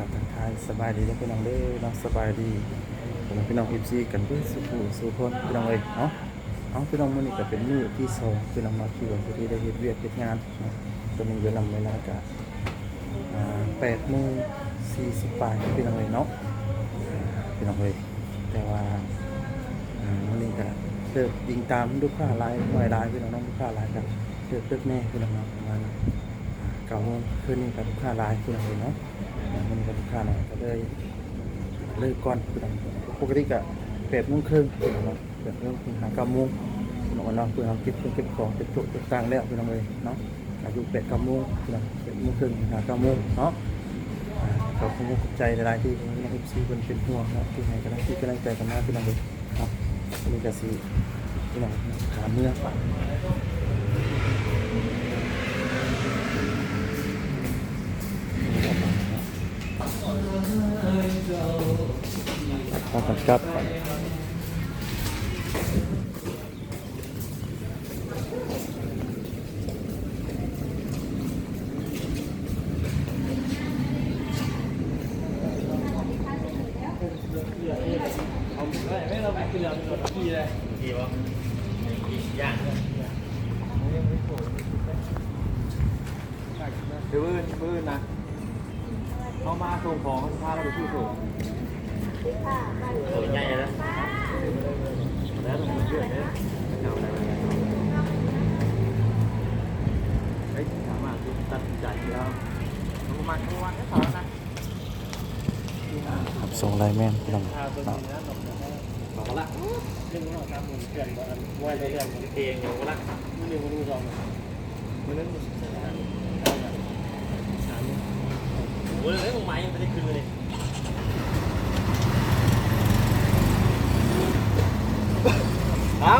กับทักทายสบายดีนะพี่น้องเด้อเนาะสบายดีผมพี่น้องFCกันเพื่อสู่คนพี่น้องเอ้ยเอาพี่น้องมื้อนี้ก็เป็นมื้อที่สองพี่น้องมาที่วันที่ได้เฮ็ดเวียกเฮ็ดงานเนาะตอนนี้เวลาก็8:40ปลายพี่น้องเอ้ยเนาะพี่น้องเอ้ยแต่ว่ามื้อนี้ก็เลิกยิงตามลูกค้าหลายหน่วยหลายพี่น้องลูกค้าหลายครับเลิกแน่พี่น้องเนาะประมาณ9 โมงคืนนี้ก็ลูกค้าหลายพี่น้องเอ้ยเนาะมันก็ลูกค้าหน่อยก็เลยเลิกก่อนพี่น้องปกติก็8:30พี่น้องเนาะ8:30ถึง9 โมงพี่น้องเนาะเพื่อทำเก็บของเก็บโต๊ะเก็บตังแล้วพี่น้องเอ้ยเนาะอายุ8-9 โมงพี่น้อง8:30ถึง9 โมงเนาะก็คงขอบใจหลายๆที่พี่น้อง FC เพิ่นเป็นห่วงเนาะที่ให้กำลังใจกันมาพี่น้องเอ้ยเนาะนี่ก็สิพี่น้องหาเมื่อพากันกลับไม่เราไปกินแล้วรถขี่เลยขี่วะย่างเลยเดี๋ยวบื้นนะเขามาส่งของพาเราไปที่ส่งส่งใหญ่แล้วแล้วต้องเชื่อเนี่ยเก่าอะไรเฮ้ยถามว่าตัดใจแล้วประมาณก็ถามนะส่งไลน์แม่นพี่น้องบอกละเรื่องนี้ครับผมเพื่อนบอกว่าเรื่องเตียงอยู่ละไม่เรื่องรู้รองมันนั่นโอ้ยเลยมึงไม่ได้คืนเลยเอา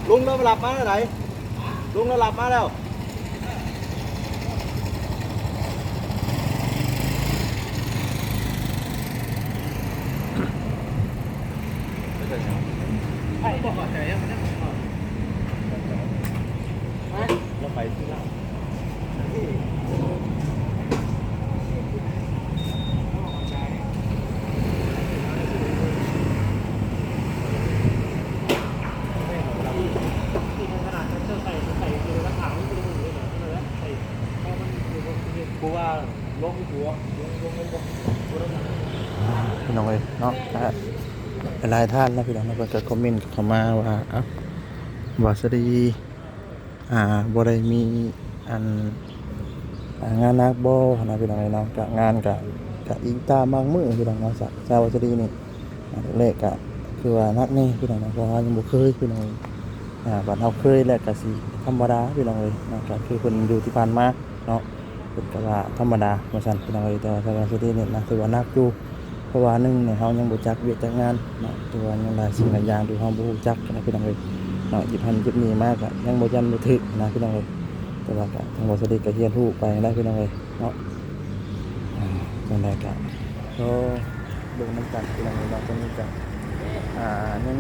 ลุงเราหลับมาแล้วไหนลุงเราหลับมาแล้วไอ้บอกใจยังมันยังเราไปที่เรากูว่าลงหัวพี่น้องเอ้ยเนาะหลายท่านนะพี่น้องเพิ่นก็คอมเมนต์เข้ามาว่าว่าสดีบ่ได้มีงานนักบ่นะพี่น้องเอ้ยเนาะก็งานก็อิงตามบางมื้อพี่น้องเนาะชาววัสดีนี่แรกก็คือว่านักนี่พี่น้องเนาะเพราะว่ายังบ่เคยพี่น้องบัดเฮาเคยแล้วก็สิธรรมดาพี่น้องเอ้ยเนาะก็คือเพิ่นอยู่ที่ผ่านมาเนาะเพิ่นก็ว่าธรรมดาว่าซั่นพี่น้องเอ้ยแต่ว่าชาววัสดีนี่นะถือว่านักอยู่เพราะว่า1เนี่ยเฮายังบ่จักเวียกจักงานเนาะตัวยังหลายสิ่งหลายอย่างที่เฮาบ่รู้จักนะพี่น้องเอ้ยเนาะหยิบหันหยิบนี่มากก็ยังบ่ยันบ่ถึกนะพี่น้องเอ้ยแต่ว่าก็ทางบ่สดีก็เรียนรู้ไปได้พี่น้องเอ้ยเนาะจังได๋ก็เบิ่งนำกันพี่น้องเอ้ยเนาะตรงนี้ก็ยัง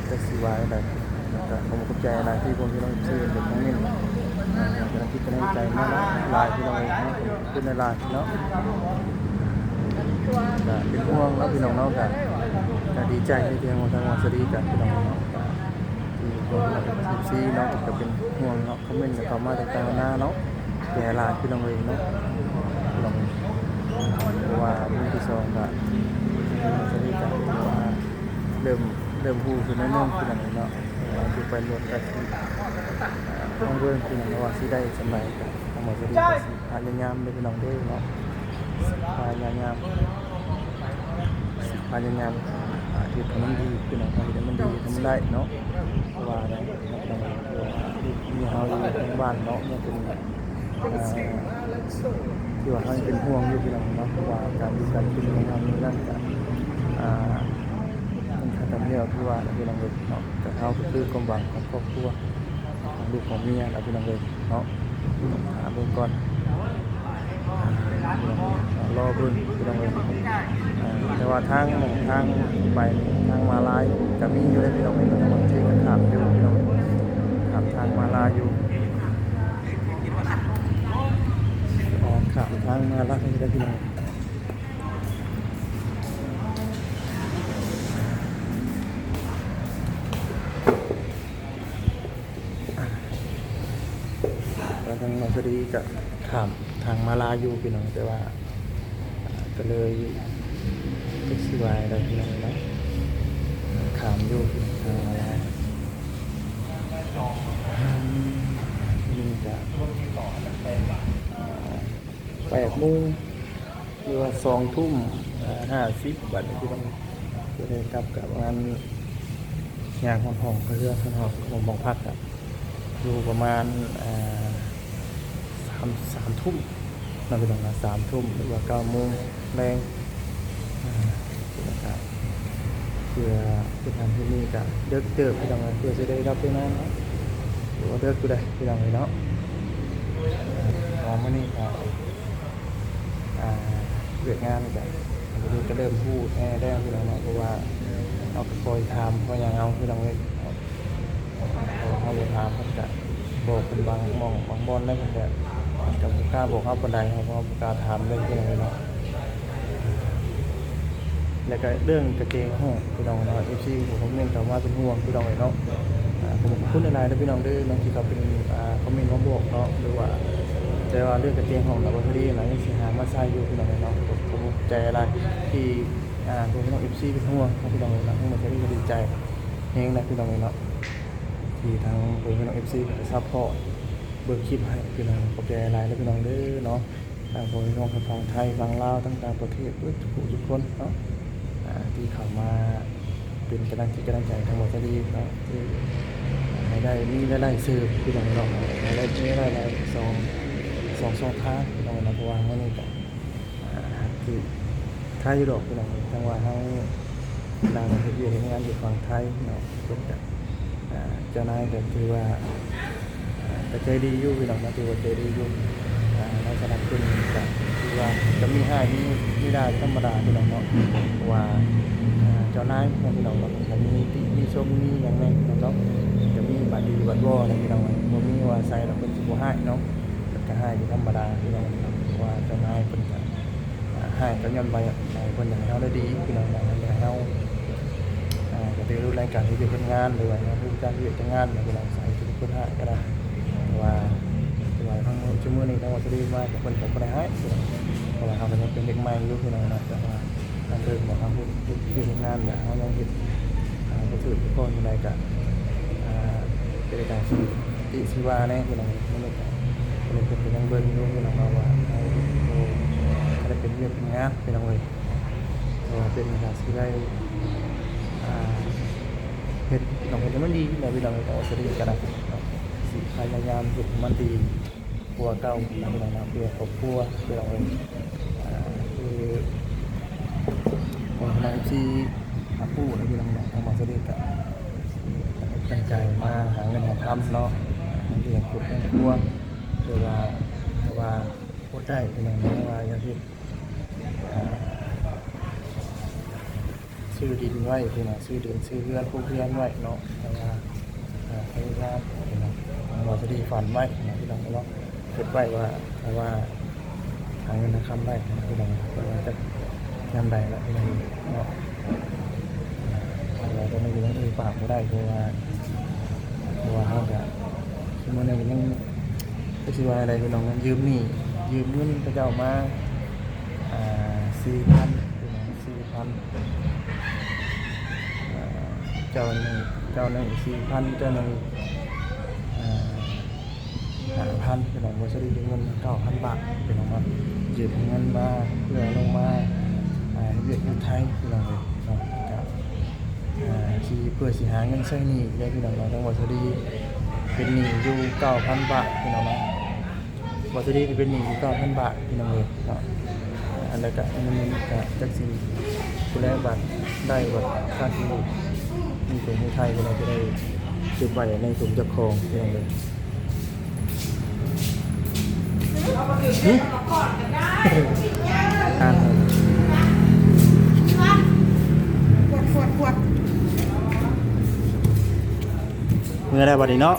จะสิว่าได้แล้วก็ผมขอบใจหลายที่พี่น้องชื่อเด็กน้องนิ่มกำลังคิดกำลังใจมาหลายพี่น้องเอ้ยเนาะขึ้นในหลายเนาะก็เป็นห่วงแล้วพี่น้องเนาะก็ดีใจที่ทางวัดสดีกันพี่น้องเนาะที่เนาะก็เป็นห่วงเนาะคอมเมนต์เข้ามาต่างๆนานาเนาะแก่หลายพี่น้องเอ้ยเนาะพี่น้องเพราะว่ามื้อที่2ก็สดีกันว่าเริ่มฮู้ขึ้นนิดนึงพี่น้องเนาะสิไปรวมกันต้องเบิ่งพี่น้องว่าสิได้สำาใดก็ทางวัดสดีก็สิพยายามเด้อพี่น้องเด้อเนาะพยายามที่ทำมันดีพี่น้องที่ทำมันดีทำได้เนาะเพราะว่ามีเฮาอยู่ในบ้านเนาะเนี่ยเป็นที่ว่าเฮาเป็นห่วงอยู่พี่น้องเนาะเพราะว่าการอยู่กันกินของเฮานี่นั่นก็มันค่าธรรมเนียมที่ว่าพี่น้องเนาะแต่เฮาก็คือความหวังของครอบครัวของลูกของเมียนะพี่น้องเนาะหาเบิ่งก่อนรอเบิ่งพี่น้องแต่ว่าทางไปทางมาลายก็มีอยู่ในพี่น้องบางทีก็ถามอยู่พี่น้องถามทางมาลายอยู่ถามทางมาลายได้พี่น้อง ทางนนทบุรีกับข้ามทางมาลาอยู่พี่น้องแต่ว่าก็เลยก็สิวายอะไรพี่น้องเนาะข้ามอยู่ทางมาลานี่จะ8 โมงหรือว่า2 ทุ่ม 50 บาทพี่น้องจะได้กลับกับงานงานห้องเรือห้องมองพักกับอยู่ประมาณ3 ทุ่มเราไปตรงนั้น3 ทุ่มหรือว่า9 โมงแรงเพื่อทำที่นี่กับเลิกเติบไปตรงนั้นเพื่อจะได้รับได้นานเนาะหรือว่าเลิกก็ได้ไปตรงนี้เนาะมื่อนี้ครับเกิดงานกันวันนี้ก็เริ่มพูดได้พี่น้องเนาะเพราะว่าเอาไปคอยทำเพราะอย่างเอาพี่น้องเลยเขาไปทำเขาจะบอกเป็นบางมองบางบอลได้เป็นแบบกับกล้าบอกเขาคนใดเขาเพราะกล้าทำเรื่องพี่น้องเลยเนาะแล้วก็เรื่องกระเกงห้องพี่น้องเนาะFCผมเน้นคำว่าเป็นห่วงพี่น้องเลยเนาะผมพูดอะไรนะพี่น้องด้วยบางทีเขาเป็นคอมเมนต์มาบอกเนาะหรือว่าแต่ว่าเรื่องกระเตียงของเราพอดีนะยังสิหามาใช้อยู่พี่น้องเนาะผมใจอะไรที่ตัวพี่น้องFCเป็นห่วงพี่น้องเนาะทั้งหมดก็ดีใจเองนะพี่น้องเนาะที่ทางตัวพี่น้อง FC ซัพพอร์ตเบิกคลิปให้พี่น้องขอบใจอะไรแล้วพี่น้องเด้อเนาะทางตัวพี่น้องฝั่งไทยฝั่งลาวต่างๆประเทศทุกคนเนาะที่เข้ามาเป็นกำลังใจทั้งหมดก็ดีเนาะที่ให้ได้มีได้ซื้อพี่น้องเนาะได้2 ช่องทางพี่น้องนะเพราะว่าเมื่อนี้ก็คือค่ายุโรปพี่น้องจังหวะทั้งดาวน์เห็นงานอยู่ฝั่งไทยเนาะเป็นกับเจ้านายก็คือว่าก็ใจดีอยู่พี่น้องนะถือว่าใจดีอยู่ในขณะขึ้นก็คือว่าจะมีให้มีได้ธรรมดาพี่น้องเนาะว่าเจ้านายพี่น้องเนาะจะมีชมมีอย่างไรพี่น้องเนาะจะมีบัตรดีบัตรวอนะพี่น้องบ่มีว่าใส่แล้วเป็นสิบ่ให้เนาะก็ให้ธรรมดาพี่น้องว่าเจ้านายเป็นให้ก็ย้อนไปคนอย่างเขาได้ดีพี่น้องอย่างเขาจะไปรู้รายการที่เป็นงานหรือว่ารู้การที่เป็นงานพี่น้องใส่ทุกคนให้ก็ได้ว่าทั้งชั่วโมงนี้ทั้งวันจะดีมากกับคนผมก็ได้ให้เพราะว่าเขาเป็นเด็กใหม่อยู่พี่น้องนะแต่ว่าทางเดินบอกเขาที่ทำงานเนี่ยเขายังเห็นกระสุนทุกคนในการเป็นการชีวาแน่พี่น้องไม่ได้เป็นยังเบิ้ลอยู่พี่น้องว่าได้เป็นเรื่องเป็นงานพี่น้องเลยว่าเป็นการที่ได้เห็นน้องเห็นมันดีในพี่น้องแต่ว่าจะได้กระดับสิพยายามเห็นมันดีกลัวเก่าพี่น้องนะเพื่อครอบครัวพี่น้องเลยคือคนทำที่ผู้นะพี่น้องทำมาจะได้กับตั้งใจมาหาเงินหาทำเนาะเรื่องครอบครัวหรือว่าพูดได้พี่น้องว่าอย่างที่ซื้อดินไว้พี่น้องซื้อดินซื้อเรือนพวกเรือนไว้เนาะแต่ว่าพยายามพี่น้องเราจะดีฝันไว้พี่น้องเนาะเก็บไว้ว่าหาเงินทำได้พี่น้องว่าจะทำได้แล้วพี่น้องเนาะเราจะไม่มีเงินฝากก็ได้เพราะว่าเขาจะสมมติในยังก็คือว่าอะไรพี่น้องยืมเงินพระเจ้ามา4,000พี่น้อง4,000เจ้าหนึ่ง4,000เจ้าหนึ่ง5,000พี่น้องบริษัทยืมเงิน9,000 บาทพี่น้องมายืมเงินมาเพื่อลงมาเวียดนามไทยพี่น้องเลยเนาะที่เพื่อสิหาเงินใช้หนี้ได้พี่น้องเราทั้งบริษัทเป็นหนี้อยู่ 9,000 บาทพี่น้องนะบริษัทเป็นหนี้อยู่ 9,000 บาทพี่น้องเลยเนาะอันนั้นก็มันก็จักสิผู้แลบัตรได้บัตรค่าที่มีถุงไทยเราจะได้เก็บไว้ในถุงจักรของพี่น้องเลยอ่านขวดเมื่อได้บัดนี้เนาะ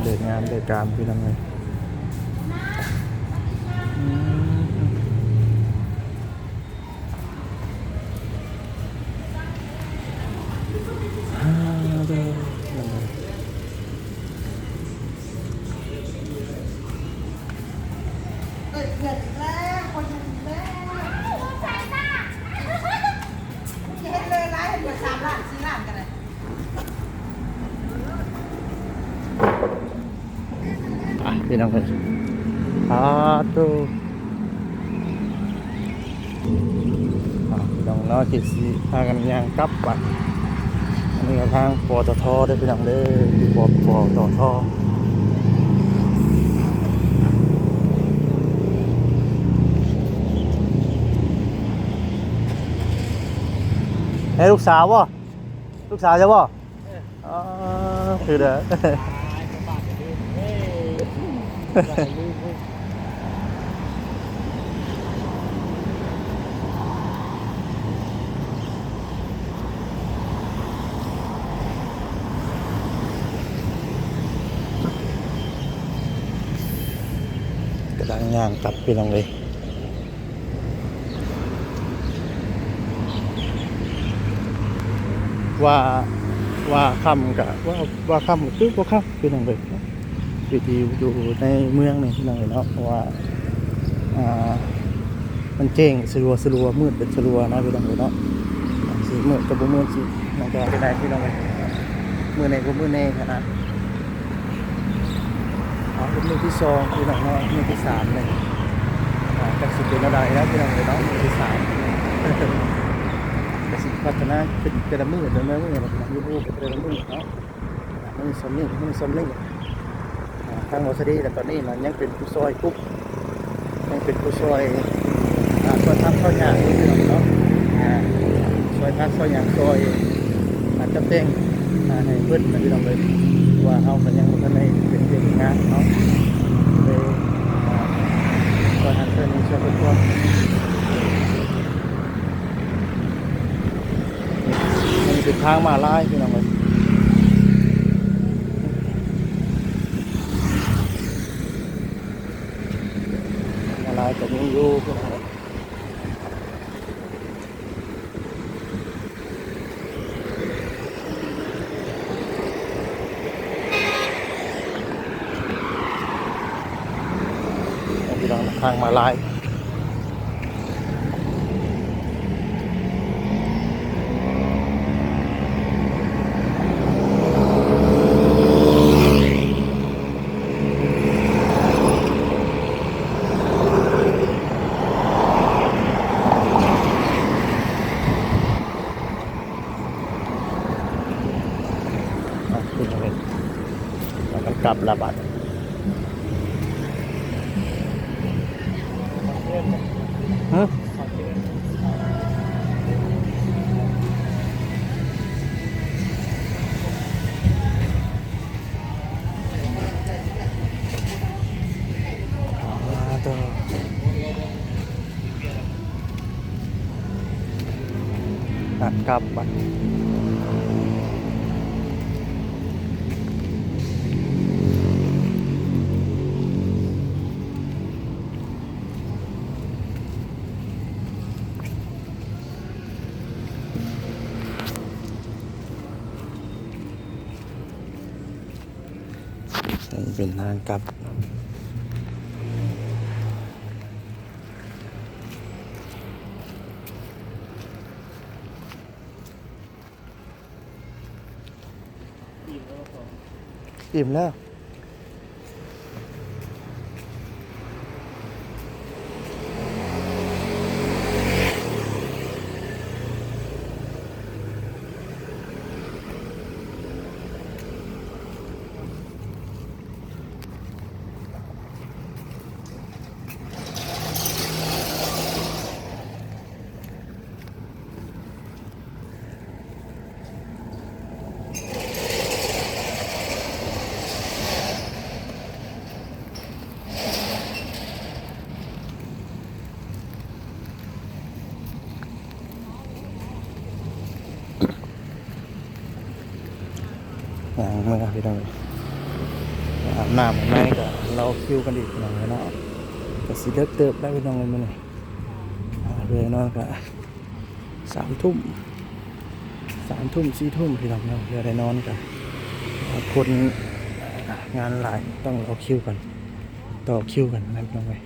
เด็กงานเด็กการพี่น้องเลย เกิดแล้วคนมันแล้วใส่หน้าเห็นเลยร้ายเห็น3 ล้าน4 ล้านกันเลย พี่น้องเพิ่นตู้พี่น้องเนาะคิดสิพากันย่างกลับบัดอันนี้ก็ทางปตทได้อพี่น้องเด้อที่ปตทให้ลูกสาวบ่ลูกสาวจะบ่อ๋อคือเด้อ กระดังย่างกลับพี่น้องเลยว่าคำกับว่าคำคือว่าคำพี่น้องเลยวิธีอยู่ในเมืองนี่พี่น้องเลยเนาะเพราะว่ามันเจ้งสลัวมืดเป็นสลัวนะพี่น้องเลยเนาะสีมืดกับบุมืดสิมันก็เป็นได้พี่น้องเลยมือในกับมือในขนาดเป็นมือที่2พี่น้องเนาะมือที่3เลยกับสิเป็นอะไรแล้วพี่น้องเลยเนาะมือที่3กับสิพัฒนาเป็นกระมือเดินมือแบบยูทูบเป็นกระมือเนาะมือสมนี่ทางวอสดีแต่ตอนนี้มันยังเป็นผู้ซอยกุ๊บยังเป็นผู้ซอยซอยทับซอยหยางพี่น้องเนาะซอยทับซอยหยางซอยจับเต้งให้เพื่อนพี่น้องเลยว่าเขามันยังไม่ได้เป็นเรื่องงานเนาะเลยก็หันเพื่อนในช่วยเพื่อนมันเป็นทางมาลายพี่น้องเลยมาลายจะมีอยู่พี่น้องเลยทางมาลายขึ้นมาเลยแล้วก็กลับระบาดฮะตัดกลับบัดเป็นทางกลับอิ่มแล้วเมื่อพี่น้องอาบน้ำไม่ก็เราคิวกันอีกพี่น้องเนาะก็สิเลิกเติบได้พี่น้องเลยมื้อนี้เรื่อยนอนก็3 ทุ่ม4 ทุ่มพี่น้องเนาะเรื่อยได้นอนกันคนงานหลายต้องรอคิวกันต่อคิวกันนะพี่น้องเลย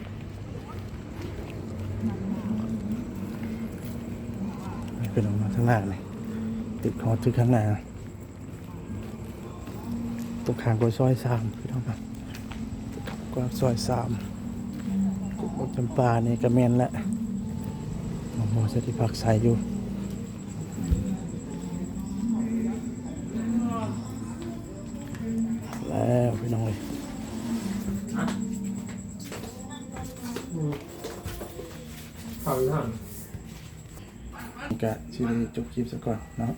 นี่เป็นออกมาข้างหน้าเลยติดคอถึงข้างหน้าตรงข้างก็ซอย3พี่น้องครับก็ซอย3กุกจำปานี่ก็แม่นแล้วหมอจะที่พักใส่อยู่แล้วพี่น้องเลย เขาอยู่ห่าง กะชื่อจบคลิปซะก่อนเนาะ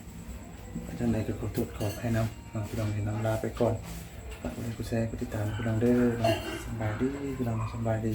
จังใดก็ขอโทษขอให้น้ำพี่น้องเห็นน้ำลาไปก่อนฝากกดไลค์กดแชร์กดติดตามพี่น้องเด้อเนาะสบายดีพี่น้องสบายดี